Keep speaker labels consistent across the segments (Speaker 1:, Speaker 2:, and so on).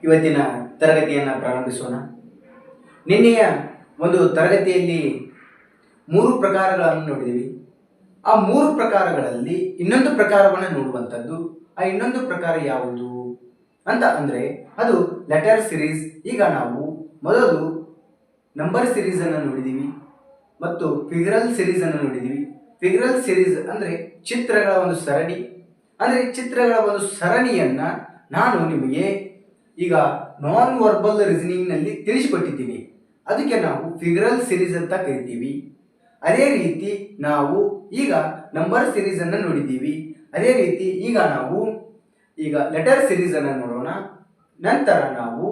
Speaker 1: ಇವತ್ತಿನ ತರಗತಿಯನ್ನು ಪ್ರಾರಂಭಿಸೋಣ. ನಿನ್ನೆಯ ಒಂದು ತರಗತಿಯಲ್ಲಿ 3 ಪ್ರಕಾರಗಳನ್ನು ನೋಡಿದ್ದೀವಿ. ಆ 3 ಪ್ರಕಾರಗಳಲ್ಲಿ ಇನ್ನೊಂದು ಪ್ರಕಾರವನ್ನು ನೋಡುವಂಥದ್ದು. ಆ ಇನ್ನೊಂದು ಪ್ರಕಾರ ಯಾವುದು ಅಂತ ಅಂದರೆ ಅದು ಲೆಟರ್ ಸಿರೀಸ್. ಈಗ ನಾವು ಮೊದಲು ನಂಬರ್ ಸಿರೀಸನ್ನು ನೋಡಿದ್ದೀವಿ ಮತ್ತು ಫಿಗರಲ್ ಸಿರೀಸನ್ನು ನೋಡಿದ್ದೀವಿ. ಫಿಗರಲ್ ಸಿರೀಸ್ ಅಂದರೆ ಚಿತ್ರಗಳ ಒಂದು ಸರಣಿ. ಅಂದರೆ ಚಿತ್ರಗಳ ಒಂದು ಸರಣಿಯನ್ನು ನಾನು ನಿಮಗೆ ಈಗ ನಾನ್ ವರ್ಬಲ್ ರೀಸನಿಂಗ್ನಲ್ಲಿ ತಿಳಿಸಿಕೊಟ್ಟಿದ್ದೀನಿ. ಅದಕ್ಕೆ ನಾವು ಫಿಗರಲ್ ಸಿರೀಸ್ ಅಂತ ಕರಿತೀವಿ. ಅದೇ ರೀತಿ ನಾವು ಈಗ ನಂಬರ್ ಸಿರೀಸನ್ನು ನೋಡಿದ್ದೀವಿ. ಅದೇ ರೀತಿ ನಾವು ಲೆಟರ್ ಸಿರೀಸನ್ನು ನೋಡೋಣ. ನಂತರ ನಾವು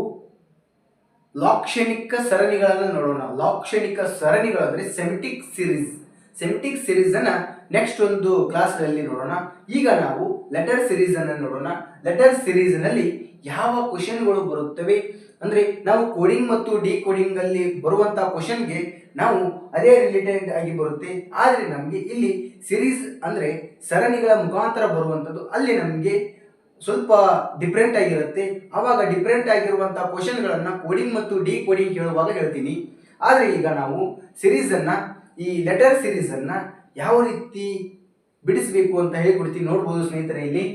Speaker 1: ಲಾಕ್ಷಣಿಕ ಸರಣಿಗಳನ್ನು ನೋಡೋಣ. ಲಾಕ್ಷಣಿಕ ಸರಣಿಗಳು ಅಂದರೆ ಸೆಮಿಟಿಕ್ ಸಿರೀಸ್. ಸೆಮಿಟಿಕ್ ಸಿರೀಸನ್ನು ನೆಕ್ಸ್ಟ್ ಒಂದು ಕ್ಲಾಸ್ನಲ್ಲಿ ನೋಡೋಣ. ಈಗ ನಾವು ಲೆಟರ್ ಸಿರೀಸನ್ನು ನೋಡೋಣ. ಲೆಟರ್ ಸಿರೀಸ್ನಲ್ಲಿ ಯಾವ ಕ್ವಶನ್ಗಳು ಬರುತ್ತವೆ ಅಂದರೆ ನಾವು ಕೋಡಿಂಗ್ ಮತ್ತು ಡಿಕೋಡಿಂಗ್ ಅಲ್ಲಿ ಬರುವಂತಹ ಕ್ವಶನ್ಗೆ ನಾವು ಅದೇ ರಿಲೇಟೆಡ್ ಆಗಿ ಬರುತ್ತೆ. ಆದರೆ ನಮಗೆ ಇಲ್ಲಿ ಸಿರೀಸ್ ಅಂದರೆ ಸರಣಿಗಳ ಮುಖಾಂತರ ಬರುವಂಥದ್ದು ಅಲ್ಲಿ ನಮಗೆ ಸ್ವಲ್ಪ ಡಿಫ್ರೆಂಟ್ ಆಗಿರುತ್ತೆ. ಆವಾಗ ಡಿಫ್ರೆಂಟ್ ಆಗಿರುವಂತಹ ಕ್ವಶನ್ಗಳನ್ನು ಕೋಡಿಂಗ್ ಮತ್ತು ಡಿಕೋಡಿಂಗ್ ಹೇಳುವಾಗ ಹೇಳ್ತೀನಿ. ಆದರೆ ಈಗ ನಾವು ಸಿರೀಸನ್ನು ಈ ಲೆಟರ್ ಸಿರೀಸನ್ನು ಯಾವ ರೀತಿ ಬಿಡಿಸಬೇಕು ಅಂತ ಹೇಳಿಕೊಡ್ತೀನಿ. ನೋಡ್ಬೋದು ಸ್ನೇಹಿತರೆ, ಇಲ್ಲಿ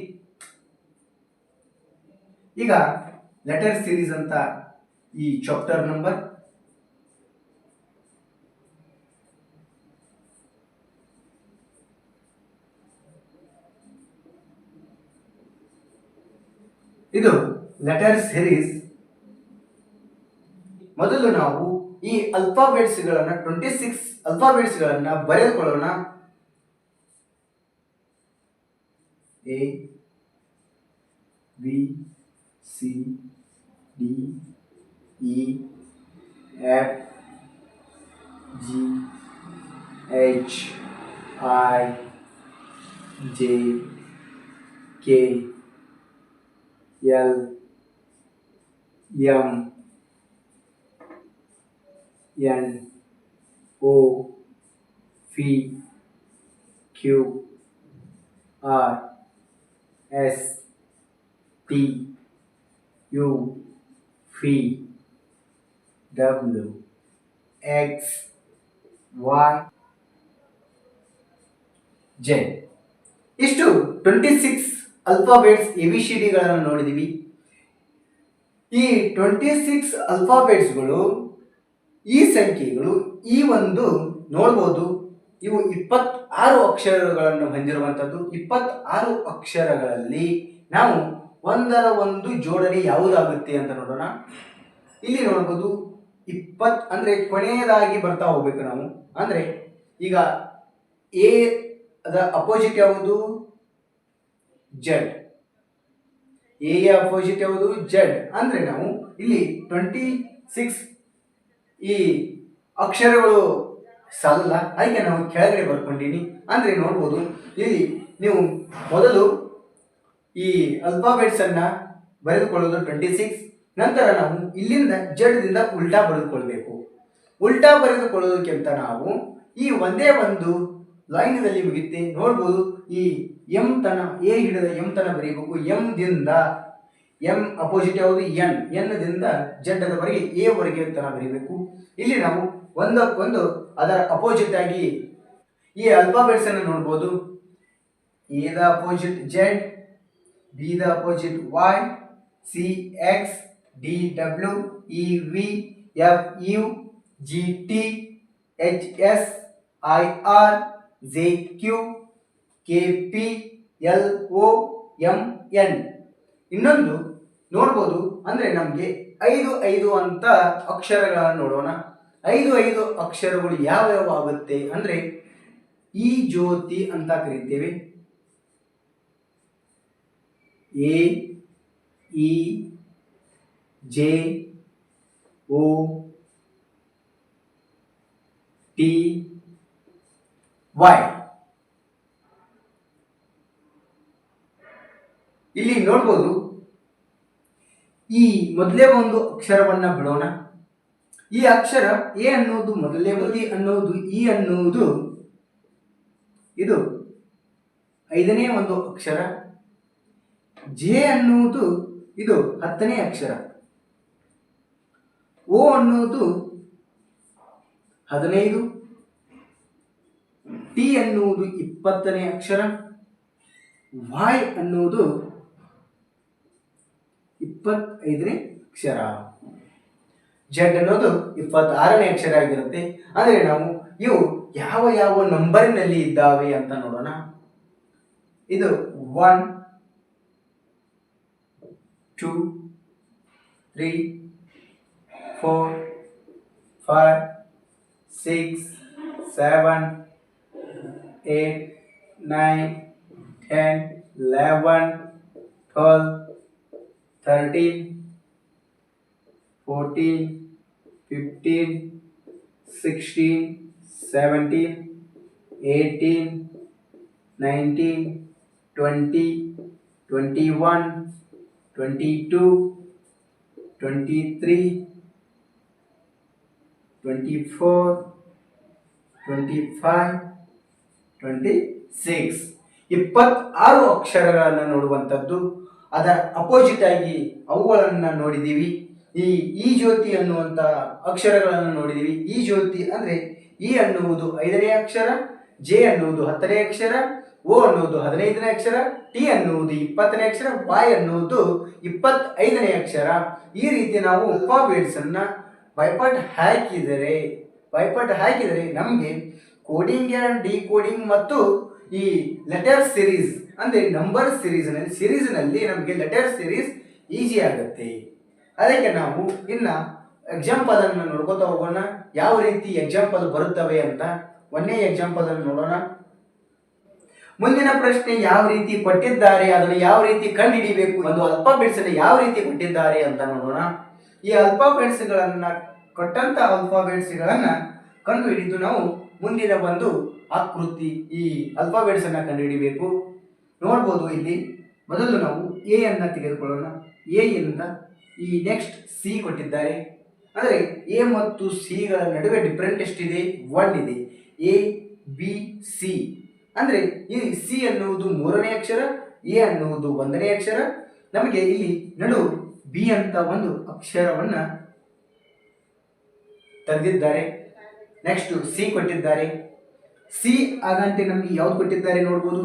Speaker 1: ಈಗ ಲೆಟರ್ ಸಿರೀಸ್ ಅಂತ ಈ ಚಾಪ್ಟರ್ ನಂಬರ್ ಇದು ಲೆಟರ್ ಸಿರೀಸ್. ಮೊದಲು ನಾವು ಈ ಅಲ್ಫಾಬೆಟ್ಸ್ಗಳನ್ನು 26 ಅಲ್ಫಾಬೆಟ್ಸ್ಗಳನ್ನು ಬರೆದುಕೊಳ್ಳೋಣ. A B C D E F G H I J K L M N O P Q R S T U V W X Y J. ಇಷ್ಟು 26 ಅಲ್ಫಾಬೆಟ್ಸ್ ABCDಗಳನ್ನು ನೋಡಿದ್ದೀವಿ. ಈ 26 ಅಲ್ಫಾಬೆಟ್ಸ್ಗಳು, ಈ ಸಂಖ್ಯೆಗಳು, ಈ ಒಂದು ನೋಡ್ಬೋದು, ಇವು 26 ಅಕ್ಷರಗಳನ್ನು ಹೊಂದಿರುವಂಥದ್ದು. 26 ಅಕ್ಷರಗಳಲ್ಲಿ ನಾವು ಒಂದರ ಒಂದು ಜೋಡಣೆ ಯಾವುದಾಗುತ್ತೆ ಅಂತ ನೋಡೋಣ. ಇಲ್ಲಿ ನೋಡ್ಬೋದು 20 ಅಂದರೆ ಕೊನೆಯದಾಗಿ ಬರ್ತಾ ಹೋಗ್ಬೇಕು ನಾವು. ಅಂದರೆ ಈಗ ಎ ದ ಅಪೋಸಿಟ್ ಯಾವುದು? ಜೆಡ್. ಎ ಯ ಅಪೋಸಿಟ್ ಯಾವುದು? ಜೆಡ್. ಅಂದರೆ ನಾವು ಇಲ್ಲಿ 26 ಈ ಅಕ್ಷರಗಳು ಸಾಲಲ್ಲ, ಅದಕ್ಕೆ ನಾವು ಕೆಳಗಡೆ ಬರ್ಕೊಂಡಿನಿ. ಅಂದರೆ ನೋಡ್ಬೋದು ಇಲ್ಲಿ ನೀವು ಮೊದಲು ಈ ಅಲ್ಫಾಬೆಟ್ಸ್ ಅನ್ನ ಬರೆದುಕೊಳ್ಳೋದು 26. ನಂತರ ನಾವು ಇಲ್ಲಿಂದ ಜೆಡ್ದಿಂದ ಉಲ್ಟಾ ಬರೆದುಕೊಳ್ಬೇಕು. ಉಲ್ಟಾ ಬರೆದುಕೊಳ್ಳೋದಕ್ಕಿಂತ ನಾವು ಈ ಒಂದೇ ಒಂದು ಲೈನ್ನಲ್ಲಿ ಮುಗಿಯುತ್ತೆ. ನೋಡ್ಬೋದು ಈ ಎಂ ತನ, ಎ ಹಿಡಿದ ಎಂ ತನ ಬರೀಬೇಕು. ಎಂ ದಿಂದ ಎಂ ಅಪೋಸಿಟ್ ಯಾವುದು? ಎನ್. ಎನ್ ದಿಂದ ಜೆಡ್ ವರೆಗೆ ಎ ವರೆಗೆ ತನ ಬರೀಬೇಕು. ಇಲ್ಲಿ ನಾವು ಒಂದಕ್ಕೊಂದು ಅದರ ಅಪೋಸಿಟ್ ಆಗಿ ಈ ಅಲ್ಫಾಬೆಟ್ಸ್ ಅನ್ನು ನೋಡ್ಬೋದು. A the opposite Z, B the opposite Y, C X, D W, E V, F U, G T, H S, I R, J Q, K P, L O, M N. ಇನ್ನೊಂದು ನೋಡ್ಬೋದು ಅಂದರೆ ನಮಗೆ 5 ಅಂತ ಅಕ್ಷರಗಳನ್ನು ನೋಡೋಣ. 5 ಅಕ್ಷರಗಳು ಯಾವ್ಯಾವ ಆಗುತ್ತೆ ಅಂದರೆ ಈ ಜ್ಯೋತಿ ಅಂತ ಕರೀತೇವೆ. A E J O T Y. ಇಲ್ಲಿ ನೋಡ್ಬೋದು ಈ ಮೊದಲೇ ಒಂದು ಅಕ್ಷರವನ್ನ ಬಿಡೋಣ. ಈ ಅಕ್ಷರ ಎ ಅನ್ನೋದು ಮೊದಲೇ ಒಂದು, ಅನ್ನೋದು ಇ ಅನ್ನೋದು ಇದು 5ನೇ ಒಂದು ಅಕ್ಷರ. ಜೆ ಅನ್ನುವುದು ಇದು 10ನೇ ಅಕ್ಷರ. ಓ ಅನ್ನೋದು 15, ಟಿ ಅನ್ನುವುದು 20ನೇ ಅಕ್ಷರ, ವಾಯ್ ಅನ್ನುವುದು 25ನೇ ಅಕ್ಷರ, ಜೆಡ್ ಅನ್ನೋದು 26ನೇ ಅಕ್ಷರ ಆಗಿರುತ್ತೆ. ಅಂದರೆ ನಾವು ಇವು ಯಾವ ಯಾವ ನಂಬರಿನಲ್ಲಿ ಇದ್ದಾವೆ ಅಂತ ನೋಡೋಣ. ಇದು 1, 2, 3, 4, 5, 6, 7, 8, 9, 10, 11, 12, 13, 14, 15, 16, 17, 18, 19, 20, 21, 22, 23, 24, 25, 26 26 ಅಕ್ಷರಗಳನ್ನು ನೋಡುವಂಥದ್ದು. ಅದರ ಅಪೋಸಿಟ್ ಆಗಿ ಅವುಗಳನ್ನು ನೋಡಿದ್ದೀವಿ. ಈ ಜ್ಯೋತಿ ಅನ್ನುವಂಥ ಅಕ್ಷರಗಳನ್ನು ನೋಡಿದ್ದೀವಿ. ಈ ಜ್ಯೋತಿ ಅಂದರೆ ಇ ಅನ್ನುವುದು 5ನೇ ಅಕ್ಷರ, ಜೆ ಅನ್ನುವುದು 10ನೇ ಅಕ್ಷರ, ಓ ಅನ್ನುವುದು 15ನೇ ಅಕ್ಷರ, ಟಿ ಅನ್ನುವುದು 20ನೇ ಅಕ್ಷರ, ವಾಯ್ ಅನ್ನುವುದು 25ನೇ ಅಕ್ಷರ. ಈ ರೀತಿ ನಾವು ಅಲ್ಫಾಬೆಟ್ಸ್ ಅನ್ನ ಬೈಪಾಟ್ ಹಾಕಿದರೆ ನಮಗೆ ಕೋಡಿಂಗ್ ಆ್ಯಂಡ್ ಡಿಕೋಡಿಂಗ್ ಮತ್ತು ಈ ಲೆಟರ್ ಸಿರೀಸ್ ಅಂದರೆ ನಂಬರ್ ಸಿರೀಸ್ನಲ್ಲಿ ನಮಗೆ ಲೆಟರ್ ಸಿರೀಸ್ ಈಸಿ ಆಗುತ್ತೆ. ಅದಕ್ಕೆ ನಾವು ಇನ್ನು ಎಕ್ಸಾಂಪಲ್ ಅನ್ನು ನೋಡ್ಕೋತಾ ಹೋಗೋಣ, ಯಾವ ರೀತಿ ಎಕ್ಸಾಂಪಲ್ ಬರುತ್ತವೆ ಅಂತ. ಒಂದೇ ಎಕ್ಸಾಂಪಲ್ ಅನ್ನು ನೋಡೋಣ. ಮುಂದಿನ ಪ್ರಶ್ನೆ ಯಾವ ರೀತಿ ಕೊಟ್ಟಿದ್ದಾರೆ, ಅದನ್ನು ಯಾವ ರೀತಿ ಕಂಡುಹಿಡಿಯಬೇಕು, ಒಂದು ಅಲ್ಫಾಬೆಟ್ಸ್ ಅನ್ನು ಯಾವ ರೀತಿ ಕೊಟ್ಟಿದ್ದಾರೆ ಅಂತ ನೋಡೋಣ. ಈ ಕೊಟ್ಟಂತ ಅಲ್ಫಾಬೆಟ್ಸ್ಗಳನ್ನ ಕಂಡು ಹಿಡಿದು ನಾವು ಮುಂದಿನ ಒಂದು ಆಕೃತಿ ಈ ಅಲ್ಫಾಬೆಟ್ಸ್ ಅನ್ನ ಕಂಡುಹಿಡಿಯಬೇಕು. ನೋಡ್ಬೋದು ಇಲ್ಲಿ ಮೊದಲು ನಾವು ಎ ಅನ್ನ ತೆಗೆದುಕೊಳ್ಳೋಣ. ಎ ಇಂದ ಈ ನೆಕ್ಸ್ಟ್ ಸಿ ಕೊಟ್ಟಿದ್ದಾರೆ. ಅಂದರೆ ಎ ಮತ್ತು ಸಿಗಳ ನಡುವೆ ಡಿಫರೆಂಟ್ ಎಷ್ಟಿದೆ? 1 ಇದೆ. ಎ ಬಿ ಸಿ ಅಂದರೆ ಈ ಸಿ ಅನ್ನುವುದು 3ನೇ ಅಕ್ಷರ, ಎ ಅನ್ನುವುದು 1ನೇ ಅಕ್ಷರ. ನಮಗೆ ಇಲ್ಲಿ ನಡು ಬಿ ಅಂತ ಒಂದು ಅಕ್ಷರವನ್ನ ತೆಗೆದಿದ್ದಾರೆ. ನೆಕ್ಸ್ಟ್ ಸಿ ಕೊಟ್ಟಿದ್ದಾರೆ. ಸಿ ಆಗಂತೆ ನಮಗೆ ಯಾವ್ದು ಕೊಟ್ಟಿದ್ದಾರೆ ನೋಡ್ಬೋದು,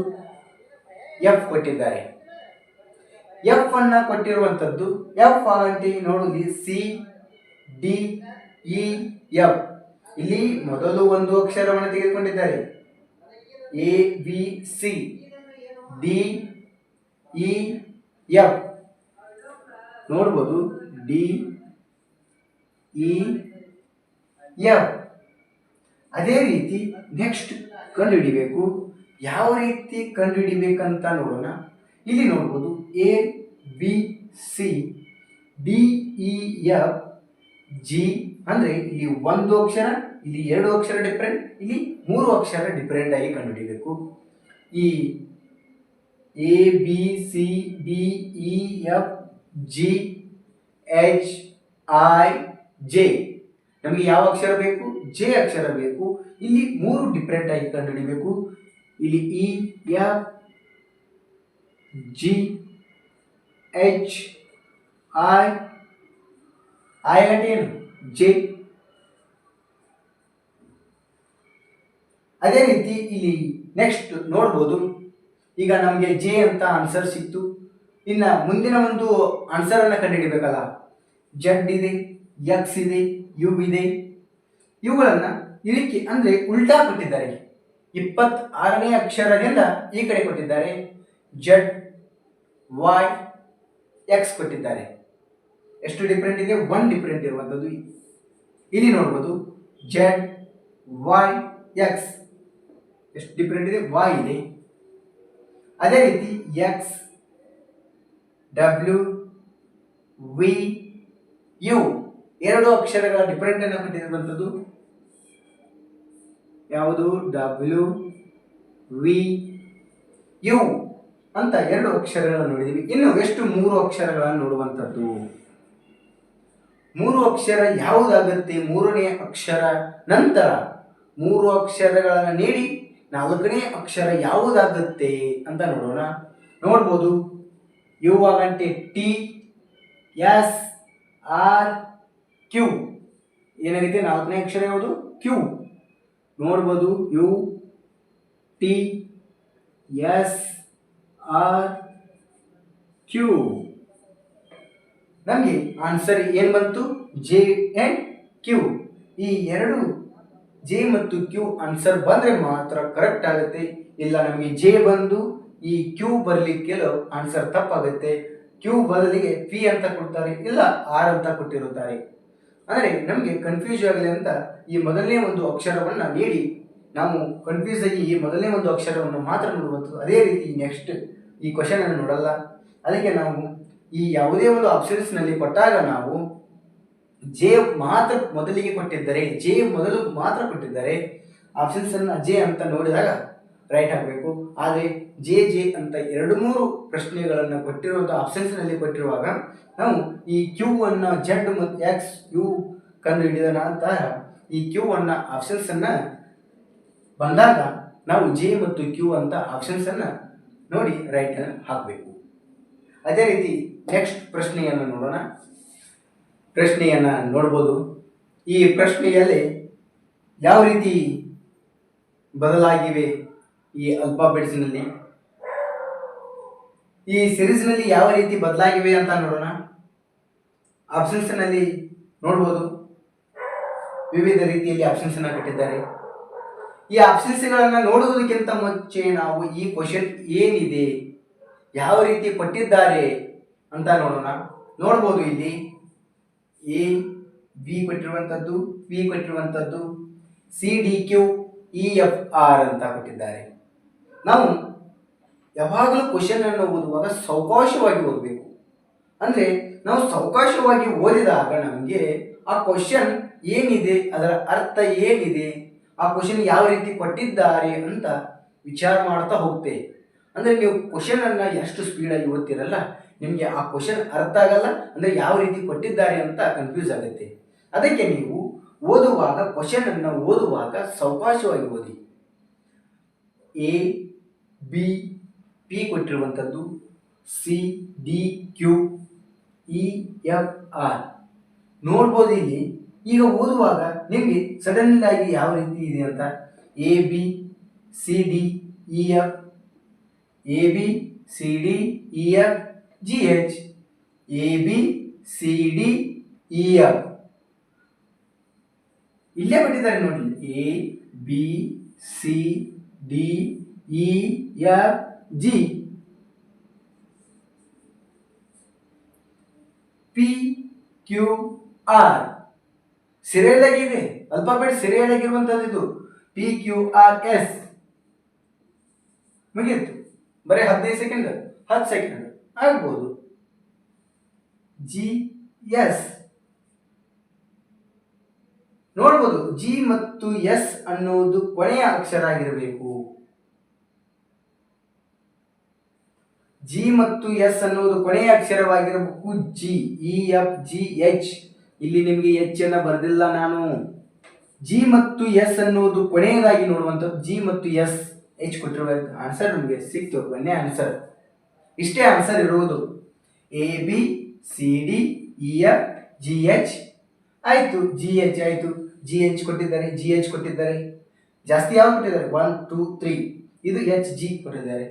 Speaker 1: ಎಫ್ ಕೊಟ್ಟಿದ್ದಾರೆ. ಎಫ್ ಅನ್ನ ಕೊಟ್ಟಿರುವಂಥದ್ದು ಎಫ್ ಆಗಂತೆ ನೋಡಲಿ ಸಿ ಡಿ ಇ ಎಫ್. ಇಲ್ಲಿ ಮೊದಲು ಒಂದು ಅಕ್ಷರವನ್ನು ತೆಗೆದುಕೊಂಡಿದ್ದಾರೆ. A B C D E F ನೋಡ್ಬೋದು, ಡಿ ಇ ಎಫ್. ಅದೇ ರೀತಿ ನೆಕ್ಸ್ಟ್ ಕಂಡುಹಿಡಿಬೇಕು. ಯಾವ ರೀತಿ ಕಂಡುಹಿಡಿಬೇಕಂತ ನೋಡೋಣ. ಇಲ್ಲಿ ನೋಡ್ಬೋದು A B C D E F G ಅಂದರೆ ಇಲ್ಲಿ ಒಂದು ಅಕ್ಷರ, ಇಲ್ಲಿ 2 ಅಕ್ಷರ ಡಿಫ್ರೆಂಟ್, ಇಲ್ಲಿ 3 ಅಕ್ಷರ ಡಿಫ್ರೆಂಟ್ ಆಗಿ ಕಂಡುಹಿಡಿಯಬೇಕು. ಈ A B C D E F G H I J ನಮಗೆ ಯಾವ ಅಕ್ಷರ ಬೇಕು? ಜೆ ಅಕ್ಷರ ಬೇಕು. ಇಲ್ಲಿ 3 ಡಿಫ್ರೆಂಟ್ ಆಗಿ ಕಂಡುಹಿಡಿಯಬೇಕು. ಇಲ್ಲಿ E F G H I అంటే ಏನು? ಜೆ. ಅದೇ ರೀತಿ ಇಲ್ಲಿ ನೆಕ್ಸ್ಟ್ ನೋಡ್ಬೋದು. ಈಗ ನಮಗೆ ಜೆ ಅಂತ ಆನ್ಸರ್ ಸಿಕ್ತು. ಇನ್ನು ಮುಂದಿನ ಒಂದು ಆನ್ಸರ್ ಅನ್ನ ಕಂಡುಹಿಡಿಬೇಕಲ್ಲ. ಜೆಡ್ ಇದೆ, ಎಕ್ಸ್ ಇದೆ, ಯು ಇದೆ. ಇವುಗಳನ್ನ ಇಳಿಕೆ ಅಂದ್ರೆ ಉಲ್ಟಾ ಕೊಟ್ಟಿದ್ದಾರೆ. 26ನೇ ಅಕ್ಷರದಿಂದ ಈ ಕಡೆ ಕೊಟ್ಟಿದ್ದಾರೆ. ಜೆಡ್ ವೈ ಎಕ್ಸ್ ಕೊಟ್ಟಿದ್ದಾರೆ. ಎಷ್ಟು ಡಿಫ್ರೆಂಟ್ ಇದೆ? 1 ಡಿಫ್ರೆಂಟ್ ಇರುವಂಥದ್ದು. ಇಲ್ಲಿ ನೋಡ್ಬೋದು ಜೆಡ್ ವೈ ಎಕ್ಸ್ ಎಷ್ಟು ಡಿಫ್ರೆಂಟ್ ಇದೆ? ವೈ ಇದೆ. ಅದೇ ರೀತಿ ಎಕ್ಸ್ ಡಬ್ಲ್ಯೂ ವಿ ಯು 2 ಅಕ್ಷರಗಳ ಡಿಫರೆಂಟ್ ಅನ್ನು ಕೊಟ್ಟಿರುವಂಥದ್ದು. ಯಾವುದು? ಡಬ್ಲ್ಯೂ ವಿ ಯು ಅಂತ 2 ಅಕ್ಷರಗಳನ್ನು ನೋಡಿದ್ದೀವಿ. ಇನ್ನು ಎಷ್ಟು? 3 ಅಕ್ಷರಗಳನ್ನು ನೋಡುವಂಥದ್ದು. 3 ಅಕ್ಷರ ಯಾವುದಾಗುತ್ತೆ? 3ನೇ ಅಕ್ಷರ ನಂತರ 3 ಅಕ್ಷರಗಳನ್ನು ನೀಡಿ 4ನೇ ಅಕ್ಷರ ಯಾವುದಾಗುತ್ತೆ ಅಂತ ನೋಡೋಣ. ನೋಡ್ಬೋದು ಯು ಆಗಂತೆ ಟಿ ಎಸ್ ಆರ್ ಕ್ಯೂ ಏನಾಗುತ್ತೆ? ನಾಲ್ಕನೇ ಅಕ್ಷರ ಯಾವುದು? ಕ್ಯೂ. ನೋಡ್ಬೋದು, U T S R Q. ನಮಗೆ ಆನ್ಸರ್ ಏನು ಬಂತು? J and Q. ಈ ಎರಡು ಜೆ ಮತ್ತು ಕ್ಯೂ ಆನ್ಸರ್ ಬಂದರೆ ಮಾತ್ರ ಕರೆಕ್ಟ್ ಆಗುತ್ತೆ. ಇಲ್ಲ ನಮಗೆ ಜೆ ಬಂದು ಈ ಕ್ಯೂ ಬರಲಿಕ್ಕೆಲ್ಲ ಆನ್ಸರ್ ತಪ್ಪಾಗುತ್ತೆ. ಕ್ಯೂ ಬದಲಿಗೆ ಪಿ ಅಂತ ಕೊಡ್ತಾರೆ, ಇಲ್ಲ ಆರ್ ಅಂತ ಕೊಟ್ಟಿರುತ್ತಾರೆ. ಅಂದರೆ ನಮಗೆ ಕನ್ಫ್ಯೂಸ್ ಆಗಲಿ ಅಂತ ಈ ಮೊದಲನೇ ಒಂದು ಅಕ್ಷರವನ್ನು ನೀಡಿ ನಾವು ಕನ್ಫ್ಯೂಸ್ ಆಗಿ ಈ ಮೊದಲನೇ ಒಂದು ಅಕ್ಷರವನ್ನು ಮಾತ್ರ ನೋಡುವಂಥದ್ದು. ಅದೇ ರೀತಿ ನೆಕ್ಸ್ಟ್ ಈ ಕ್ವಶನ್ ಅನ್ನು ನೋಡಲ್ಲ. ಅದಕ್ಕೆ ನಾವು ಈ ಯಾವುದೇ ಒಂದು ಆಪ್ಷನ್ಸ್ನಲ್ಲಿ ಕೊಟ್ಟಾಗ ನಾವು ಜೆ ಮಾತ್ರ ಮೊದಲಿಗೆ ಕೊಟ್ಟಿದ್ದರೆ, ಜೆ ಮೊದಲು ಮಾತ್ರ ಕೊಟ್ಟಿದ್ದರೆ ಆಪ್ಷನ್ಸ್ ಅನ್ನು ಜೆ ಅಂತ ನೋಡಿದಾಗ ರೈಟ್ ಆಗಬೇಕು. ಆದರೆ ಜೆ ಜೆ ಅಂತ 2-3 ಪ್ರಶ್ನೆಗಳನ್ನು ಕೊಟ್ಟಿರುವಂಥ ಆಪ್ಷನ್ಸ್ನಲ್ಲಿ ಕೊಟ್ಟಿರುವಾಗ ನಾವು ಈ ಕ್ಯೂ ಅನ್ನು ಜೆಡ್ ಮತ್ತು ಎಕ್ಸ್ ಯು ಕಂಡು ಹಿಡಿದ ನಂತರ ಈ ಕ್ಯೂ ಅನ್ನು ಆಪ್ಷನ್ಸ್ ಅನ್ನು ಬಂದಾಗ ನಾವು ಜೆ ಮತ್ತು ಕ್ಯೂ ಅಂತ ಆಪ್ಷನ್ಸ್ ಅನ್ನು ನೋಡಿ ರೈಟ್ ಹಾಕಬೇಕು. ಅದೇ ರೀತಿ ನೆಕ್ಸ್ಟ್ ಪ್ರಶ್ನೆಯನ್ನು ನೋಡೋಣ. ಪ್ರಶ್ನೆಯನ್ನು ನೋಡ್ಬೋದು. ಈ ಪ್ರಶ್ನೆಯಲ್ಲಿ ಯಾವ ರೀತಿ ಬದಲಾಗಿವೆ ಈ ಅಲ್ಫಾಬೆಟ್ಸ್ನಲ್ಲಿ, ಈ ಸಿರೀಸ್ನಲ್ಲಿ ಯಾವ ರೀತಿ ಬದಲಾಗಿವೆ ಅಂತ ನೋಡೋಣ. ಆಪ್ಷನ್ಸ್ನಲ್ಲಿ ನೋಡ್ಬೋದು, ವಿವಿಧ ರೀತಿಯಲ್ಲಿ ಆಪ್ಷನ್ಸನ್ನು ಕೊಟ್ಟಿದ್ದಾರೆ. ಈ ಆಪ್ಷನ್ಸ್ಗಳನ್ನು ನೋಡುವುದಕ್ಕಿಂತ ಮುಂಚೆ ನಾವು ಈ ಕ್ವಶನ್ ಏನಿದೆ, ಯಾವ ರೀತಿ ಕೊಟ್ಟಿದ್ದಾರೆ ಅಂತ ನೋಡೋಣ. ನೋಡ್ಬೋದು ಇಲ್ಲಿ ಎ ಬಿ ಕೊಟ್ಟಿರುವಂಥದ್ದು, ಪಿ ಕೊಟ್ಟಿರುವಂಥದ್ದು, C D Q E F R ಅಂತ ಕೊಟ್ಟಿದ್ದಾರೆ. ನಾವು ಯಾವಾಗಲೂ ಕ್ವಶನ್ ಅನ್ನು ಓದುವಾಗ ಸಾವಕಾಶವಾಗಿ ಓದಬೇಕು. ಅಂದರೆ ನಾವು ಸಾವಕಾಶವಾಗಿ ಓದಿದಾಗ ನಮಗೆ ಆ ಕ್ವಶನ್ ಏನಿದೆ, ಅದರ ಅರ್ಥ ಏನಿದೆ, ಆ ಕ್ವಶನ್ ಯಾವ ರೀತಿ ಕೊಟ್ಟಿದ್ದಾರೆ ಅಂತ ವಿಚಾರ ಮಾಡ್ತಾ ಹೋಗ್ತೇವೆ. ಅಂದರೆ ನೀವು ಕ್ವಶನ್ ಅನ್ನು ಎಷ್ಟು ಸ್ಪೀಡಾಗಿ ಓದ್ತಿರಲ್ಲ, ನಿಮಗೆ ಆ ಕ್ವಶನ್ ಅರ್ಥ ಆಗಲ್ಲ. ಅಂದರೆ ಯಾವ ರೀತಿ ಕೊಟ್ಟಿದ್ದಾರೆ ಅಂತ ಕನ್ಫ್ಯೂಸ್ ಆಗುತ್ತೆ. ಅದಕ್ಕೆ ನೀವು ಓದುವಾಗ ಕ್ವಶನ್ ಅನ್ನು ಓದುವಾಗ ಸಾವಕಾಶವಾಗಿ ಓದಿ. ಎ ಬಿ ಪಿ ಕೊಟ್ಟಿರುವಂಥದ್ದು, C D Q E F R ನೋಡ್ಬೋದು. ಇಲ್ಲಿ ಈಗ ಓದುವಾಗ ನಿಮಗೆ ಸಡನ್ ಆಗಿ ಯಾವ ರೀತಿ ಇದೆ ಅಂತ, A B C D E F, A B C D E F G H, A B C D E F ಇಲ್ಲೇ ಬಿಟ್ಟಿದ್ದಾರೆ ನೋಡಿ. A B C D E F G, P Q R serial ಆಗಿದೆ. Alphabet serial ಆಗಿರುವಂಥದ್ದು ಇದು. P Q R S ಮುಗಿಯಿತು. ಬರೀ 15 second 10 second ಆಗ್ಬೋದು. G S ನೋಡ್ಬೋದು. ಜಿ ಮತ್ತು ಎಸ್ ಅನ್ನೋದು ಕೊನೆಯ ಅಕ್ಷರ ಆಗಿರಬೇಕು. ಜಿ ಮತ್ತು ಎಸ್ ಅನ್ನೋದು ಕೊನೆಯ ಅಕ್ಷರವಾಗಿರಬೇಕು. G E F G H, ಇಲ್ಲಿ ನಿಮಗೆ ಎಚ್ ಅನ್ನ ಬರೆದಿಲ್ಲ ನಾನು. ಜಿ ಮತ್ತು ಎಸ್ ಅನ್ನೋದು ಕೊನೆಯದಾಗಿ ನೋಡುವಂಥದ್ದು. ಜಿ ಮತ್ತು ಎಸ್ ಎಚ್ ಕೊಟ್ಟಿರುವ ಆನ್ಸರ್ ನಮಗೆ ಸಿಕ್ತು. ಒಂದೇ ಆನ್ಸರ್, ಇಷ್ಟೇ ಆನ್ಸರ್ ಇರುವುದು. A B C D E F G H ಆಯಿತು. ಜಿ ಎಚ್ ಆಯಿತು. ಜಿ ಎಚ್ ಕೊಟ್ಟಿದ್ದಾರೆ, ಜಿ ಎಚ್ ಕೊಟ್ಟಿದ್ದಾರೆ. ಜಾಸ್ತಿ ಯಾವ್ದು ಕೊಟ್ಟಿದ್ದಾರೆ? 1 2 3. ಇದು ಎಚ್ ಜಿ ಕೊಟ್ಟಿದ್ದಾರೆ.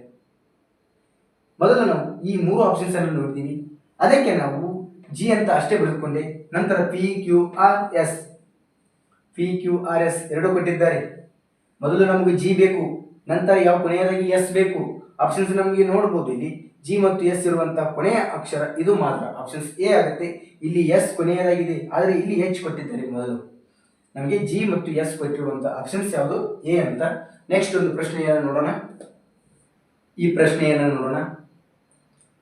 Speaker 1: ಮೊದಲು ನಾವು ಈ 3 ಆಪ್ಷನ್ಸ್ ಅನ್ನು ನೋಡ್ತೀವಿ. ಅದಕ್ಕೆ ನಾವು ಜಿ ಅಂತ ಅಷ್ಟೇ ಬರೆದುಕೊಂಡೆ. ನಂತರ P Q R S, P Q R S ಎರಡು ಕೊಟ್ಟಿದ್ದಾರೆ. ಮೊದಲು ನಮಗೆ ಜಿ ಬೇಕು, ನಂತರ ಯಾವ ಕೊನೆಯದಾಗಿ ಎಸ್ ಬೇಕು. ಆಪ್ಷನ್ಸ್ ನಮಗೆ ನೋಡ್ಬೋದು. ಇಲ್ಲಿ ಜಿ ಮತ್ತು ಎಸ್ ಇರುವಂತಹ ಕೊನೆಯ ಅಕ್ಷರ ಇದು ಮಾತ್ರ ಆಪ್ಷನ್ಸ್ ಎ ಆಗುತ್ತೆ. ಇಲ್ಲಿ ಎಸ್ ಕೊನೆಯದಾಗಿದೆ, ಆದರೆ ಇಲ್ಲಿ ಎಚ್ ಕೊಟ್ಟಿದ್ದಾರೆ. ಮೊದಲು ನಮಗೆ ಜಿ ಮತ್ತು ಎಸ್ ಕೊಟ್ಟಿರುವಂತಹ ಆಪ್ಷನ್ಸ್ ಯಾವುದು? ಎ ಅಂತ. ನೆಕ್ಸ್ಟ್ ಒಂದು ಪ್ರಶ್ನೆಯನ್ನು ನೋಡೋಣ. ಈ ಪ್ರಶ್ನೆಯನ್ನು ನೋಡೋಣ,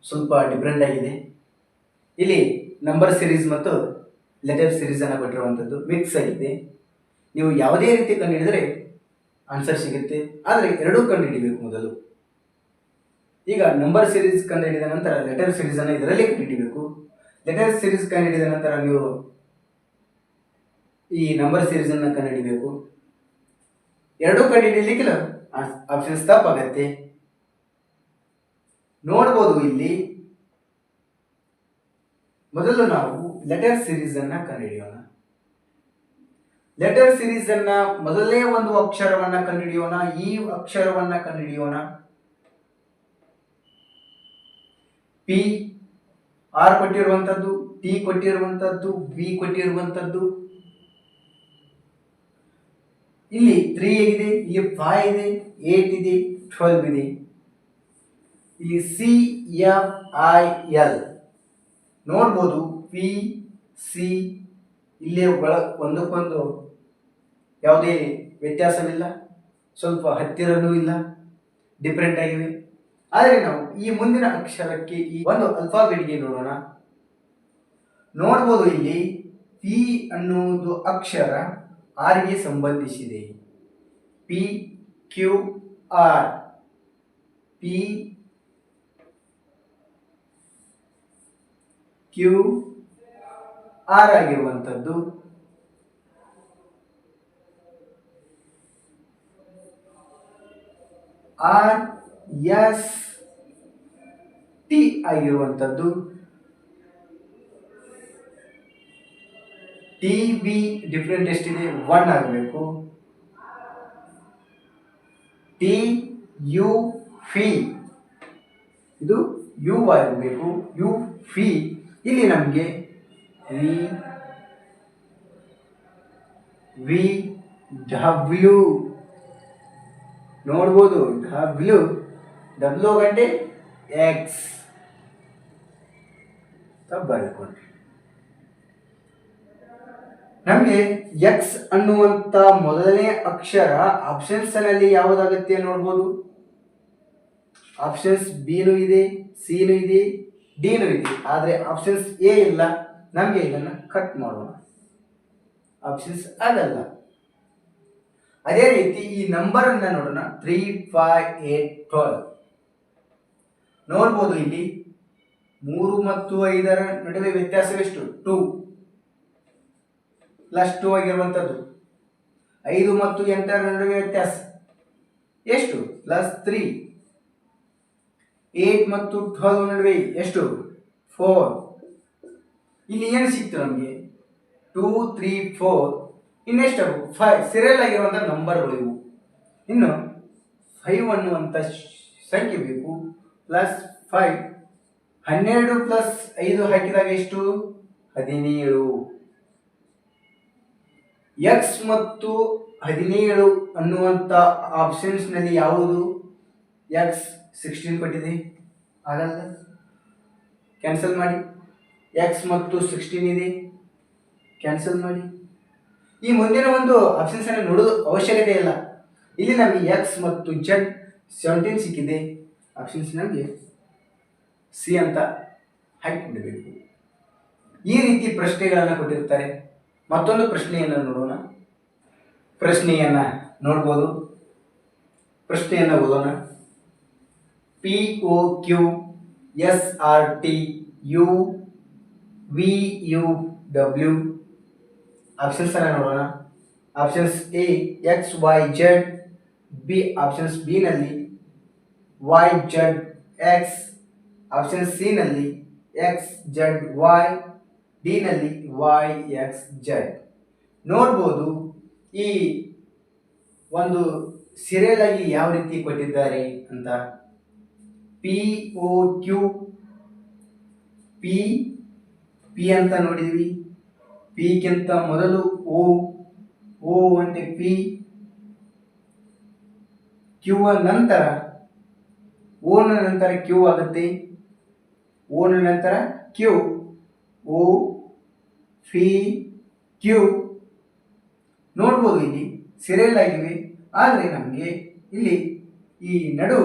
Speaker 1: ಸ್ವಲ್ಪ ಡಿಫ್ರೆಂಟ್ ಆಗಿದೆ. ಇಲ್ಲಿ ನಂಬರ್ ಸಿರೀಸ್ ಮತ್ತು ಲೆಟರ್ ಸಿರೀಸ್ ಅನ್ನು ಕೊಟ್ಟಿರುವಂಥದ್ದು ಮಿಕ್ಸ್ ಆಗಿದೆ. ನೀವು ಯಾವುದೇ ರೀತಿ ಕಂಡು ಹಿಡಿದರೆ ಆನ್ಸರ್ ಸಿಗುತ್ತೆ, ಆದರೆ ಎರಡೂ ಕಂಡು ಹಿಡಿಬೇಕು ಮೊದಲು. ಈಗ ನಂಬರ್ ಸಿರೀಸ್ ಕಂಡು ಹಿಡಿದ ನಂತರ ಲೆಟರ್ ಸಿರೀಸ್ ಅನ್ನು ಇದರಲ್ಲಿ ಕಂಡು ಹಿಡಿಬೇಕು. ಲೆಟರ್ ಸಿರೀಸ್ ಕಂಡು ಹಿಡಿದ ನಂತರ ನೀವು ಈ ನಂಬರ್ ಸಿರೀಸ್ ಅನ್ನು ಕಂಡು ಹಿಡಿಬೇಕು. ಎರಡೂ ಕಂಡು ಹಿಡಿಯಲಿಕ್ಕಿಲ್ಲ, ಆಪ್ಷನ್ಸ್ ತಪ್ಪಾಗತ್ತೆ. ನೋಡ್ಬೋದು ಇಲ್ಲಿ ಮೊದಲು ನಾವು ಲೆಟರ್ ಸಿರೀಸ್ ಅನ್ನ ಕಂಡುಹಿಡಿಯೋಣ. ಲೆಟರ್ ಸಿರೀಸ್ ಅನ್ನ ಮೊದಲನೇ ಒಂದು ಅಕ್ಷರವನ್ನ ಕಂಡುಹಿಡಿಯೋಣ. ಈ ಅಕ್ಷರವನ್ನ ಕಂಡುಹಿಡಿಯೋಣ. ಪಿ, ಆರ್ ಕೊಟ್ಟಿರುವಂತದ್ದು, ಟಿ ಕೊಟ್ಟಿರುವಂತದ್ದು, ವಿ ಕೊಟ್ಟಿರುವಂತದ್ದು. ಇಲ್ಲಿ 3 ಇದೆ, ಇಲ್ಲಿ 5 ಇದೆ, 8 ಇದೆ, 12 ಇದೆ. ಇಲ್ಲಿ ಸಿ, ಎಫ್, ಐ, ಎಲ್ ನೋಡ್ಬೋದು. ಪಿ, ಸಿ ಇಲ್ಲೇ ಒಂದಕ್ಕೊಂದು ಯಾವುದೇ ವ್ಯತ್ಯಾಸವಿಲ್ಲ, ಸ್ವಲ್ಪ ಹತ್ತಿರನೂ ಇಲ್ಲ, ಡಿಫ್ರೆಂಟ್ ಆಗಿವೆ. ಆದರೆ ನಾವು ಈ ಮುಂದಿನ ಅಕ್ಷರಕ್ಕೆ ಈ ಒಂದು ಅಲ್ಫಾಬೆಟ್ಗೆ ನೋಡೋಣ. ನೋಡ್ಬೋದು ಇಲ್ಲಿ ಪಿ ಅನ್ನುವುದು ಅಕ್ಷರ ಆರ್ಗೆ ಸಂಬಂಧಿಸಿದೆ. P, Q, R. P, Q, R ಆಗಿರುವಂಥದ್ದು. ಆರ್, ಎಸ್, ಟಿ ಆಗಿರುವಂಥದ್ದು. ಟಿ, ಬಿ ಡಿಫ್ರೆಂಟ್ ಎಷ್ಟಿದೆ? 1 ಆಗಬೇಕು. ಟಿ, ಯು, ಫಿ ಇದು ಯು ಆಗಬೇಕು. ಯು, ಫಿ ಇಲ್ಲಿ ನಮಗೆ ವಿ, ವಿ, ಡಬ್ಲ್ಯೂ ನೋಡ್ಬೋದು. ಡಬ್ಲ್ಯೂ, ಡಬ್ಲ್ಯೂ ಗಂಟೆ ಎಕ್ಸ್ ಬರ್ಕೊಂಡ್ರಿ. ನಮಗೆ ಎಕ್ಸ್ ಅನ್ನುವಂಥ ಮೊದಲನೇ ಅಕ್ಷರ ಆಪ್ಷನ್ಸ್ ನಲ್ಲಿ ಯಾವುದಾಗುತ್ತೆ ನೋಡ್ಬೋದು. ಆಪ್ಷನ್ಸ್ ಬಿನೂ ಇದೆ, ಸಿನೂ ಇದೆ, ಡಿನೂ ಇದೆ. ಆದರೆ ಆಪ್ಷನ್ಸ್ ಎ ಇಲ್ಲ. ನಮಗೆ ಇದನ್ನು ಕಟ್ ಮಾಡೋಣ, ಆಪ್ಷನ್ಸ್ ಆಗಲ್ಲ. ಅದೇ ರೀತಿ ಈ ನಂಬರ್ ಅನ್ನ ನೋಡೋಣ. 3, 5, 8, 12 ನೋಡ್ಬೋದು. ಇಲ್ಲಿ 3 ಮತ್ತು 5ರ ನಡುವೆ ವ್ಯತ್ಯಾಸವೆಷ್ಟು? 2 ಪ್ಲಸ್ 2 ಆಗಿರುವಂಥದ್ದು. 5 ಮತ್ತು 8ರ ನಡುವೆ ವ್ಯತ್ಯಾಸ ಎಷ್ಟು? +3. 8 ಮತ್ತು 12 ನಡುವೆ ಎಷ್ಟು? 4. ಇಲ್ಲಿ ಏನು ಸಿಕ್ತು ನಮಗೆ? 2, 3, 4. ಇನ್ನೆಷ್ಟು? 5 ಸೀರಿಯಲ್ ಆಗಿರುವಂಥ ನಂಬರ್ಗಳು ಇವು. ಇನ್ನು 5 ಅನ್ನುವಂಥ ಸಂಖ್ಯೆ ಬೇಕು. +5 12 + 5 ಹಾಕಿದಾಗ ಎಷ್ಟು? 17. ಎಕ್ಸ್ ಮತ್ತು 17 ಅನ್ನುವಂಥ ಆಪ್ಷನ್ಸ್ ನಲ್ಲಿ ಯಾವುದು? ಎಕ್ಸ್ 16 ಕೊಟ್ಟಿದೆ, ಆಗಲ್ಲ, ಕ್ಯಾನ್ಸಲ್ ಮಾಡಿ. ಎಕ್ಸ್ ಮತ್ತು 16 ಇದೆ, ಕ್ಯಾನ್ಸಲ್ ಮಾಡಿ. ಈ ಮುಂದಿನ ಒಂದು ಆಪ್ಷನ್ಸ್ ಅನ್ನು ನೋಡೋದು ಅವಶ್ಯಕತೆ ಇಲ್ಲ. ಇಲ್ಲಿ ನಮಗೆ ಎಕ್ಸ್ ಮತ್ತು ಜೆಡ್ 17 ಸಿಕ್ಕಿದೆ. ಆಪ್ಷನ್ಸ್ ನಮಗೆ ಸಿ ಅಂತ ಹಾಕಿಬಿಡಬೇಕು. ಈ ರೀತಿ ಪ್ರಶ್ನೆಗಳನ್ನು ಕೊಟ್ಟಿರ್ತಾರೆ. ಮತ್ತೊಂದು ಪ್ರಶ್ನೆಯನ್ನು ನೋಡೋಣ. ಪ್ರಶ್ನೆಯನ್ನು ನೋಡ್ಬೋದು. ಪ್ರಶ್ನೆಯನ್ನು ಓದೋಣ. P, O, Q, S, R, T, U, V, U, W. Options ಅನ್ನು ನೋಡೋಣ. Options A X, Y, Z. B options B ನಲ್ಲಿ Y, Z, X. Option C ನಲ್ಲಿ ಎಕ್ಸ್, ಜೆಡ್, ವೈ. ಡಿ ನಲ್ಲಿ ವೈ, ಎಕ್ಸ್, ಜೆಡ್. ನೋಡ್ಬೋದು ಈ ಒಂದು serial ಆಗಿ ಯಾವ ರೀತಿ ಕೊಟ್ಟಿದ್ದಾರೆ ಅಂತ. P, O, Q. P, P ಅಂತ ನೋಡಿದ್ವಿ. ಪಿಗಿಂತ ಮೊದಲು ಓ, ಓ అంటే ಪಿ. ಕ್ಯೂ ನಂತರ ಓನ ನಂತರ ಕ್ಯೂ ಆಗುತ್ತೆ. ಓನ ನಂತರ ಕ್ಯೂ. ಓ, ಫಿ, ಕ್ಯೂ. ನೋಡ್ಬೋದು ಇಲ್ಲಿ ಸೀರಿಯಲ್ ಆಗಿವೆ. ಆದರೆ ನಮಗೆ ಇಲ್ಲಿ ಈ ನಡು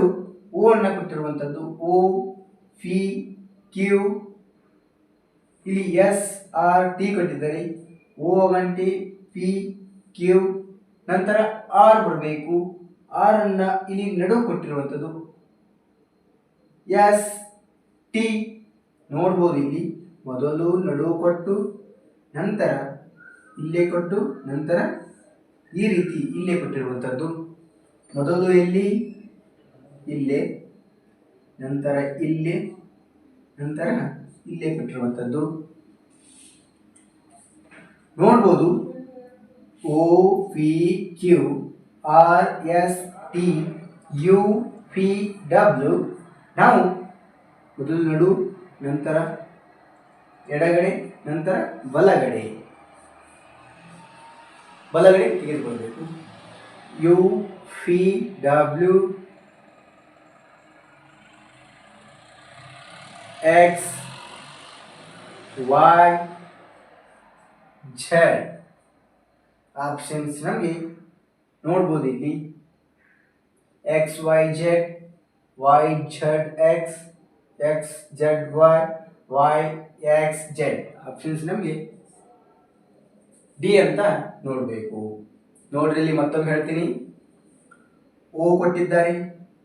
Speaker 1: ಓ ಅನ್ನು ಕೊಟ್ಟಿರುವಂಥದ್ದು. ಓ, ಫಿ, ಕ್ಯೂ. ಇಲ್ಲಿ ಎಸ್, ಆರ್, ಟಿ ಕೊಟ್ಟಿದ್ದಾರೆ. ಓ ಗಂಟೆ ಪಿ, ಕ್ಯೂ ನಂತರ ಆರ್ ಬರಬೇಕು. ಆರ್ ಅನ್ನ ಇಲ್ಲಿ ನಡು ಕೊಟ್ಟಿರುವಂಥದ್ದು. ಎಸ್, ಟಿ ನೋಡ್ಬೋದು. ಇಲ್ಲಿ ಮೊದಲು ನಡು ಕೊಟ್ಟು ನಂತರ ಇಲ್ಲೇ ಕೊಟ್ಟು ನಂತರ ಈ ರೀತಿ ಇಲ್ಲೇ ಕೊಟ್ಟಿರುವಂಥದ್ದು. ಮೊದಲು ಇಲ್ಲಿ ಇಲ್ಲೇ, ನಂತರ ಇಲ್ಲೇ, ನಂತರ ಇಲ್ಲೇ ಕೊಟ್ಟಿರುವಂಥದ್ದು. ನೋಡ್ಬೋದು O P Q R S T U P W. ನಾವು ಮೊದಲು ನಡು, ನಂತರ ಎಡಗಡೆ, ನಂತರ ಬಲಗಡೆ ತೆಗೆದುಕೊಳ್ಬೇಕು. U P W X Y Z options ನಮಗೆ ನೋಡ್ಬೋದು ಇಲ್ಲಿ. X Y Z, Y Z X, X Z Y, Y X Z options ನಮಗೆ ಡಿ ಅಂತ ನೋಡಬೇಕು. ನೋಡ್ರಿ ಇಲ್ಲಿ ಮತ್ತೊಮ್ಮೆ ಹೇಳ್ತೀನಿ. ಓ ಕೊಟ್ಟಿದ್ದಾರೆ,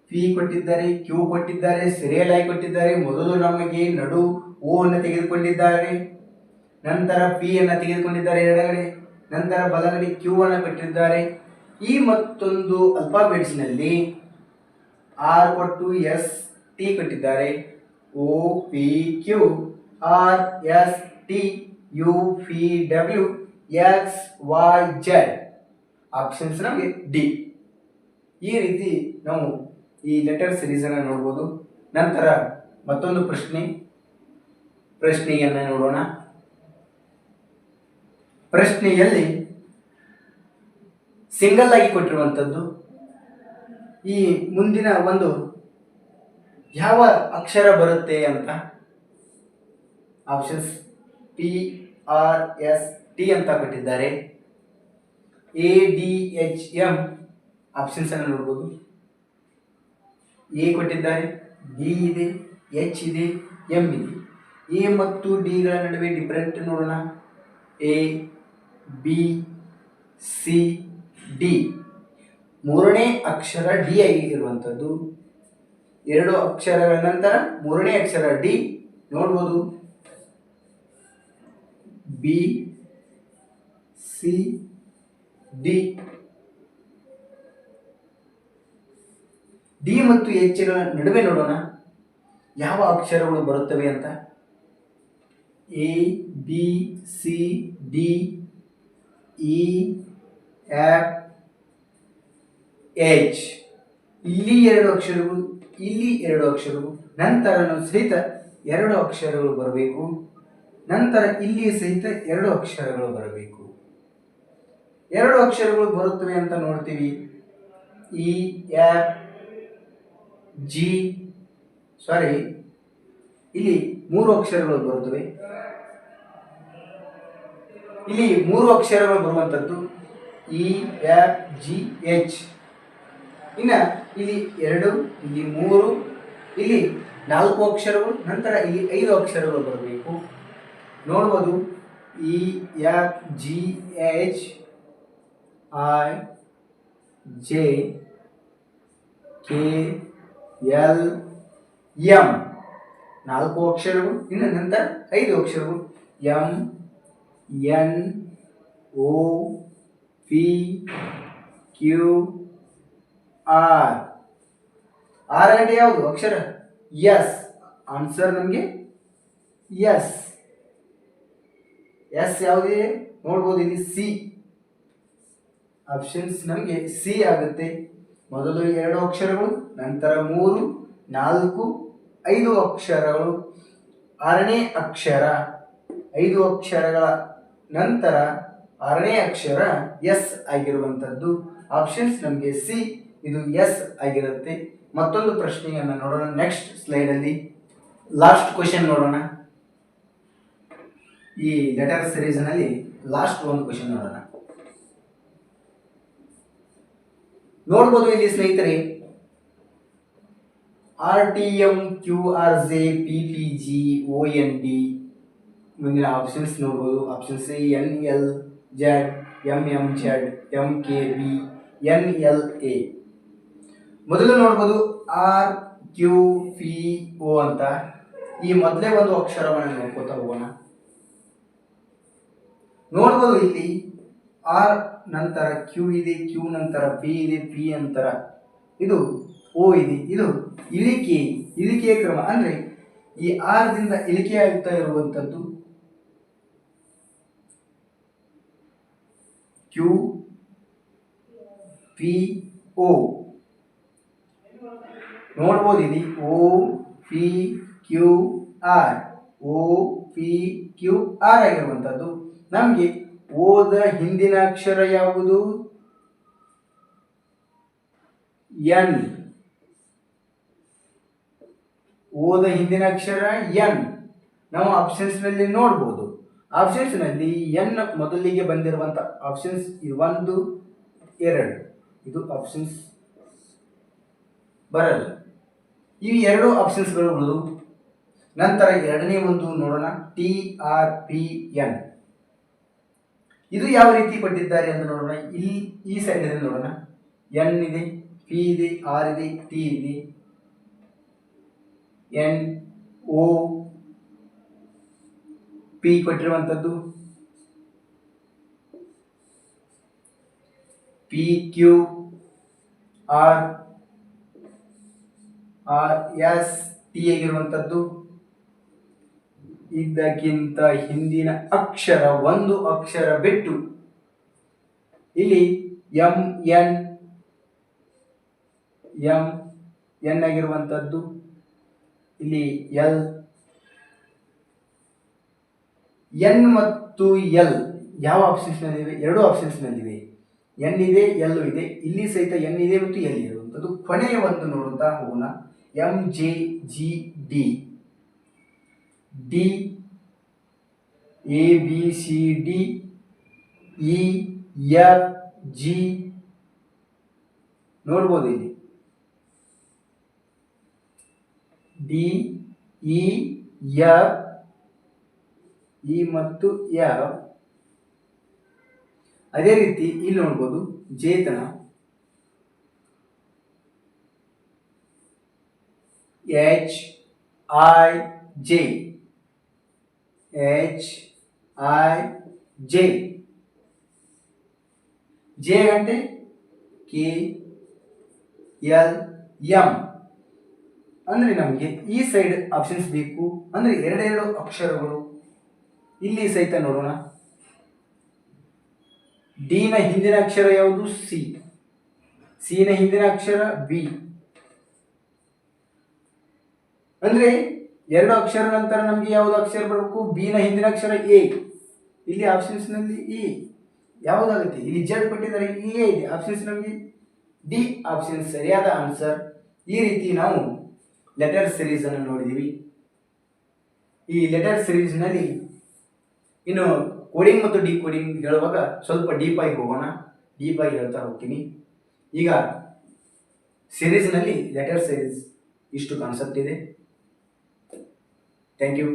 Speaker 1: ಪಿ ಕೊಟ್ಟಿದ್ದಾರೆ, ಕ್ಯೂ ಕೊಟ್ಟಿದ್ದಾರೆ, ಸೀರಿಯಲ್ ಆಗಿ ಕೊಟ್ಟಿದ್ದಾರೆ. ಮೊದಲು ನಮಗೆ ನಡು ಓ ಅನ್ನು ತೆಗೆದುಕೊಂಡಿದ್ದಾರೆ, ನಂತರ ಪಿ ಅನ್ನು ತೆಗೆದುಕೊಂಡಿದ್ದಾರೆ ಎಡಗಡೆ, ನಂತರ ಬಲಗಡೆ ಕ್ಯೂ ಅನ್ನು ಕೊಟ್ಟಿದ್ದಾರೆ. ಈ ಮತ್ತೊಂದು ಅಲ್ಫಾಬೆಟ್ಸ್ ನಲ್ಲಿ ಆರ್ ಕೊಟ್ಟು ಎಸ್ ಟಿ ಕೊಟ್ಟಿದ್ದಾರೆ. O P Q R S T U P W X Y Z options ನಮಗೆ ಡಿ. ಈ ರೀತಿ ನಾವು ಈ ಲೆಟರ್ ಸಿರೀಸ್ ಅನ್ನು ನೋಡ್ಬೋದು. ನಂತರ ಮತ್ತೊಂದು ಪ್ರಶ್ನೆಯನ್ನು ನೋಡೋಣ. ಪ್ರಶ್ನೆಯಲ್ಲಿ ಸಿಂಗಲ್ ಆಗಿ ಕೊಟ್ಟಿರುವಂಥದ್ದು ಈ ಮುಂದಿನ ಒಂದು ಯಾವ ಅಕ್ಷರ ಬರುತ್ತೆ ಅಂತ. Options P R S T ಅಂತ ಕೊಟ್ಟಿದ್ದಾರೆ. A D H M options ಅನ್ನು ನೋಡ್ಬೋದು. ಎ ಕೊಟ್ಟಿದ್ದಾರೆ, ಡಿ ಇದೆ, ಎಚ್ ಇದೆ, ಎಂ ಇದೆ. ಎ ಮತ್ತು ಡಿಗಳ ನಡುವೆ ಡಿಫರೆಂಟ್ ನೋಡೋಣ. ಎ ಬಿ ಸಿ ಡಿ, ಮೂರನೇ ಅಕ್ಷರ ಡಿ ಆಗಿರುವಂಥದ್ದು. ಎರಡು ಅಕ್ಷರಗಳ ನಂತರ ಮೂರನೇ ಅಕ್ಷರ ಡಿ ನೋಡ್ಬೋದು. B C D. ಡಿ ಮತ್ತು ಎಚ್ಗಳ ನಡುವೆ ನೋಡೋಣ ಯಾವ ಅಕ್ಷರಗಳು ಬರುತ್ತವೆ ಅಂತ. A B C D E F H. ಇಲ್ಲಿ ಎರಡು ಅಕ್ಷರಗಳು, ಇಲ್ಲಿ ಎರಡು ಅಕ್ಷರಗಳು, ನಂತರ ಸಹಿತ ಎರಡು ಅಕ್ಷರಗಳು ಬರಬೇಕು. ನಂತರ ಇಲ್ಲಿ ಸಹಿತ ಎರಡು ಅಕ್ಷರಗಳು ಬರಬೇಕು. ಎರಡು ಅಕ್ಷರಗಳು ಬರುತ್ತವೆ ಅಂತ ನೋಡ್ತೀವಿ. ಇ ಎಫ್ ಜಿ, ಸಾರಿ, ಇಲ್ಲಿ ಮೂರು ಅಕ್ಷರಗಳು ಬರುತ್ತವೆ. ಇಲ್ಲಿ ಮೂರು ಅಕ್ಷರಗಳು ಬರುವಂಥದ್ದು ಇ ಎಫ್ ಜಿ ಎಚ್. ಇನ್ನು ಇಲ್ಲಿ ಎರಡು, ಇಲ್ಲಿ ಮೂರು, ಇಲ್ಲಿ ನಾಲ್ಕು ಅಕ್ಷರಗಳು, ನಂತರ ಇಲ್ಲಿ ಐದು ಅಕ್ಷರಗಳು ಬರಬೇಕು. ನೋಡ್ಬೋದು E F G H I J K L M, ನಾಲ್ಕು ಅಕ್ಷರಗಳು. ಇನ್ನು ನಂತರ ಐದು ಅಕ್ಷರಗಳು M N O P Q R. ಆರಗಡೆ ಯಾವುದು ಅಕ್ಷರ? ಎಸ್. ಆನ್ಸರ್ ನಮಗೆ ಎಸ್. ಎಸ್ ಯಾವುದಿದೆ ನೋಡ್ಬೋದು ಇಲ್ಲಿ. ಸಿ ಆಪ್ಷನ್ಸ್ ನಮಗೆ ಸಿ ಆಗುತ್ತೆ. ಮೊದಲು ಎರಡು ಅಕ್ಷರಗಳು, ನಂತರ ಮೂರು, ನಾಲ್ಕು, ಐದು ಅಕ್ಷರಗಳು. ಆರನೇ ಅಕ್ಷರ, ಐದು ಅಕ್ಷರಗಳ ನಂತರ ಆರನೇ ಅಕ್ಷರ ಎಸ್ ಆಗಿರುವಂಥದ್ದು. ಆಪ್ಷನ್ಸ್ ನಮಗೆ ಸಿ, ಇದು ಎಸ್ ಆಗಿರುತ್ತೆ. ಮತ್ತೊಂದು ಪ್ರಶ್ನೆಯನ್ನು ನೋಡೋಣ ನೆಕ್ಸ್ಟ್ ಸ್ಲೈಡಲ್ಲಿ. ಲಾಸ್ಟ್ ಕ್ವೆಶನ್ ನೋಡೋಣ. ಈ ಲೆಟರ್ ಸಿರೀಸ್ನಲ್ಲಿ ಲಾಸ್ಟ್ ಒಂದು ಕ್ವೆಶನ್ ನೋಡೋಣ. ನೋಡ್ಬೋದು ಇಲ್ಲಿ ಸ್ನೇಹಿತರೆ, R T M Q R J P P G O N D. ಮುಂದಿನ ಆಪ್ಷನ್ಸ್ ನೋಡ್ಬೋದು. Options N L Z, M M Z, M K B, N L A. ಮೊದಲು ನೋಡ್ಬೋದು ಆರ್ ಕ್ಯೂ ಪಿ ಓ ಅಂತ. ಈ ಮೊದಲೇ ಒಂದು ಅಕ್ಷರವನ್ನು ನೋಡ್ಕೋತಾ ಹೋಗೋಣ. ನೋಡ್ಬೋದು ಇಲ್ಲಿ ಆರ್ ನಂತರ ಕ್ಯೂ ಇದೆ, ಕ್ಯೂ ನಂತರ ಪಿ ಇದೆ, ಪಿ ನಂತರ ಇದು ಓ ಇದೆ. ಇದು ಇಳಿಕೆಯ ಕ್ರಮ, ಅಂದರೆ ಈ ಆರ್ ದಿಂದ ಇಳಿಕೆ ಆಗ್ತಾ ಇರುವಂಥದ್ದು. Q P O. ನೋಡ್ಬೋದು ಇಲ್ಲಿ O P Q R, O P Q R ಆಗಿರುವಂಥದ್ದು. ನಮಗೆ ಓದ ಹಿಂದಿನ ಅಕ್ಷರ ಯಾವುದು? ಎನ್. ಓದ ಹಿಂದಿನ ಅಕ್ಷರ ಎನ್. ನಾವು ಆಪ್ಷನ್ಸ್ ನಲ್ಲಿ ನೋಡ್ಬೋದು. ಆಪ್ಷನ್ಸ್ ನಲ್ಲಿ ಎನ್ ಮೊದಲಿಗೆ ಬಂದಿರುವಂತ ಆಪ್ಷನ್ಸ್ 1 2, ಇದು ಆಪ್ಷನ್ಸ್ ಬರಲ್ಲ. ಈ 2 ಆಪ್ಷನ್ಸ್ಗಳು ಉಳಿದು ನಂತರ ಎರಡನೇ ಒಂದು ನೋಡೋಣ, ಟಿ ಆರ್ ಪಿ ಎನ್. ಇದು ಯಾವ ರೀತಿ ಕೊಟ್ಟಿದ್ದಾರೆ ಅಂತ ನೋಡೋಣ. ಇಲ್ಲಿ ಈ ಸೈಡ್ ನೋಡೋಣ, ಎನ್ ಇದೆ, ಪಿ ಇದೆ, ಆರ್ ಇದೆ, ಟಿ ಇದೆ, ಎನ್ ಓ ಪಿ ಕೊಟ್ಟಿರುವಂಥದ್ದು, P Q R R S T ಆಗಿರುವಂಥದ್ದು. ಇದಕ್ಕಿಂತ ಹಿಂದಿನ ಅಕ್ಷರ ಒಂದು ಅಕ್ಷರ ಬಿಟ್ಟು ಇಲ್ಲಿ ಎಂ ಎನ್ ಆಗಿರುವಂಥದ್ದು, ಇಲ್ಲಿ ಎಲ್. ಎನ್ ಮತ್ತು ಎಲ್ ಯಾವ ಆಪ್ಷನ್ಸ್ ನಲ್ಲಿವೆ? 2 ಆಪ್ಷನ್ಸ್ ನಲ್ಲಿವೆ. ಎನ್ ಇದೆ, ಎಲ್ ಇದೆ. ಇಲ್ಲಿ ಸಹಿತ ಎನ್ ಇದೆ ಮತ್ತು ಎಲ್ ಇರುವಂಥದ್ದು. ಕೊನೆಯ ಒಂದು ನೋಡುತ್ತಾ ಹೋಗೋಣ, M J G D, D A B C D E F G. ನೋಡ್ಬೋದು ಇಲ್ಲಿ ಡಿ ಇ ಎಫ್ ಇ ಮತ್ತು ಎಫ್. ಅದೇ ರೀತಿ ಇಲ್ಲಿ ನೋಡ್ಬೋದು ಜೇತನ H I J, H I J. J ಗಂಟೆ ಕೆ ಎಲ್ ಎಂ. ಅಂದ್ರೆ ನಮಗೆ ಈ ಸೈಡ್ ಆಪ್ಷನ್ಸ್ ಬೇಕು ಅಂದ್ರೆ 2 ಅಕ್ಷರಗಳು. ಇಲ್ಲಿ ಸಹಿತ ನೋಡೋಣ, ಡಿ ನ ಹಿಂದಿನ ಅಕ್ಷರ ಯಾವುದು? ಸಿ. ಸಿ ನ ಹಿಂದಿನ ಅಕ್ಷರ ಬಿ. ಅಂದ್ರೆ 2 ಅಕ್ಷರ ನಂತರ ನಮಗೆ ಯಾವುದು ಅಕ್ಷರ ಬರಬೇಕು? ಬಿ ನ ಹಿಂದಿನ ಅಕ್ಷರ ಎ. ಇಲ್ಲಿ ಆಪ್ಷನ್ಸ್ ನಲ್ಲಿ ಇ ಯಾವುದಾಗುತ್ತೆ? ಇಲ್ಲಿ ಜೆಡ್ ಕೊಟ್ಟಿದ್ದಾರೆ, ಇಲ್ಲಿ ಎ ಇದೆ. ಆಪ್ಷನ್ಸ್ ನಮಗೆ ಡಿ ಆಪ್ಷನ್ ಸರಿಯಾದ ಆನ್ಸರ್. ಈ ರೀತಿ ನಾವು ಲೆಟರ್ ಸಿರೀಸ್ ಅನ್ನು ನೋಡಿದೀವಿ. ಈ ಲೆಟರ್ ಸಿರೀಸ್ ನಲ್ಲಿ ಇನ್ನು ಕೋಡಿಂಗ್ ಮತ್ತು ಡಿಕೋಡಿಂಗ್ ಹೇಳುವಾಗ ಸ್ವಲ್ಪ ಡೀಪ್ ಆಗಿ ಹೋಗೋಣ. ಡೀಪ್ ಆಗಿ ಹೇಳ್ತಾ ಹೋಗ್ತೀನಿ. ಈಗ ಸಿರೀಸ್ನಲ್ಲಿ ಲೆಟರ್ ಸಿರೀಸ್ ಇಷ್ಟು ಕಾನ್ಸೆಪ್ಟ್ ಇದೆ. Thank you.